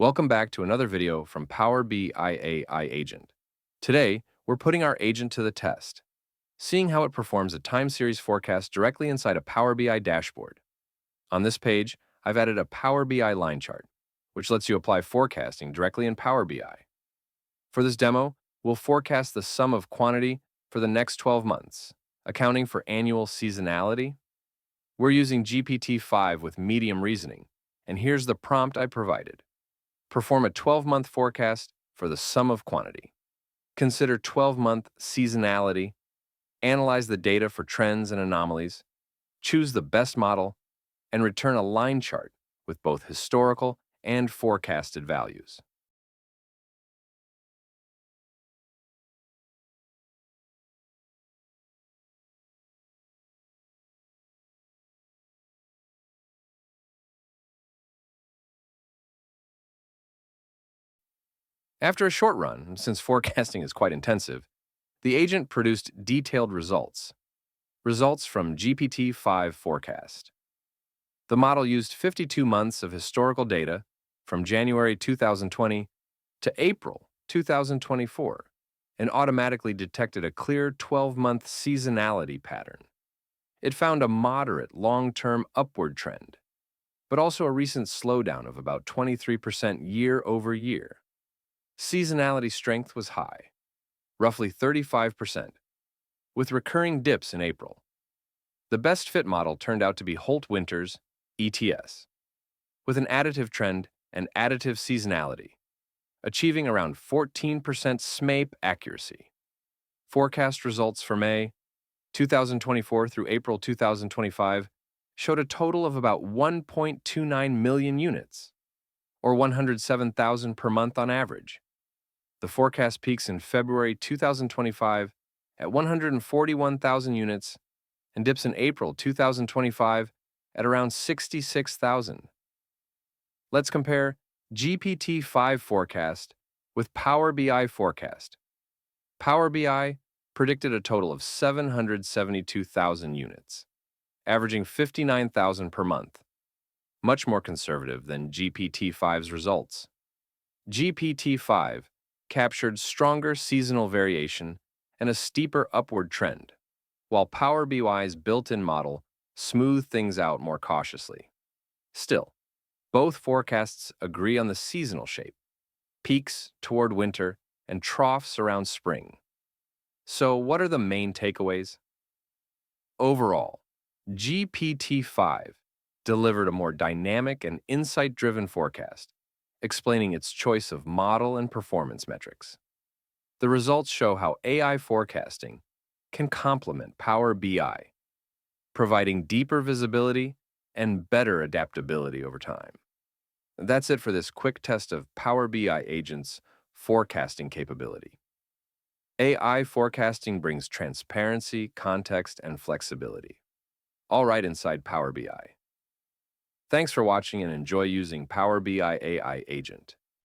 Welcome back to another video from Power BI AI Agent. Today, we're putting our agent to the test, seeing how it performs a time series forecast directly inside a Power BI dashboard. On this page, I've added a Power BI line chart, which lets you apply forecasting directly in Power BI. For this demo, we'll forecast the sum of quantity for the next 12 months, accounting for annual seasonality. We're using GPT-5 with medium reasoning, and here's the prompt I provided. Perform a 12-month forecast for the sum of quantity. Consider 12-month seasonality. Analyze the data for trends and anomalies. Choose the best model and return a line chart with both historical and forecasted values. After a short run, since forecasting is quite intensive, the agent produced detailed results from GPT-5 forecast. The model used 52 months of historical data from January 2020 to April 2024 and automatically detected a clear 12-month seasonality pattern. It found a moderate long-term upward trend, but also a recent slowdown of about 23% year over year. Seasonality strength was high, roughly 35%, with recurring dips in April. The best fit model turned out to be Holt-Winters ETS, with an additive trend and additive seasonality, achieving around 14% SMAPE accuracy. Forecast results for May 2024 through April 2025 showed a total of about 1.29 million units, or 107,000 per month on average. The forecast peaks in February 2025 at 141,000 units and dips in April 2025 at around 66,000. Let's compare GPT-5 forecast with Power BI forecast. Power BI predicted a total of 772,000 units, averaging 59,000 per month, much more conservative than GPT-5's results. GPT-5 captured stronger seasonal variation and a steeper upward trend, while Power BI's built-in model smoothed things out more cautiously. Still, both forecasts agree on the seasonal shape, peaks toward winter and troughs around spring. So what are the main takeaways? Overall, GPT-5 delivered a more dynamic and insight-driven forecast, explaining its choice of model and performance metrics. The results show how AI forecasting can complement Power BI, providing deeper visibility and better adaptability over time. That's it for this quick test of Power BI Agent's forecasting capability. AI forecasting brings transparency, context, and flexibility, all right inside Power BI. Thanks for watching and enjoy using Power BI AI Agent.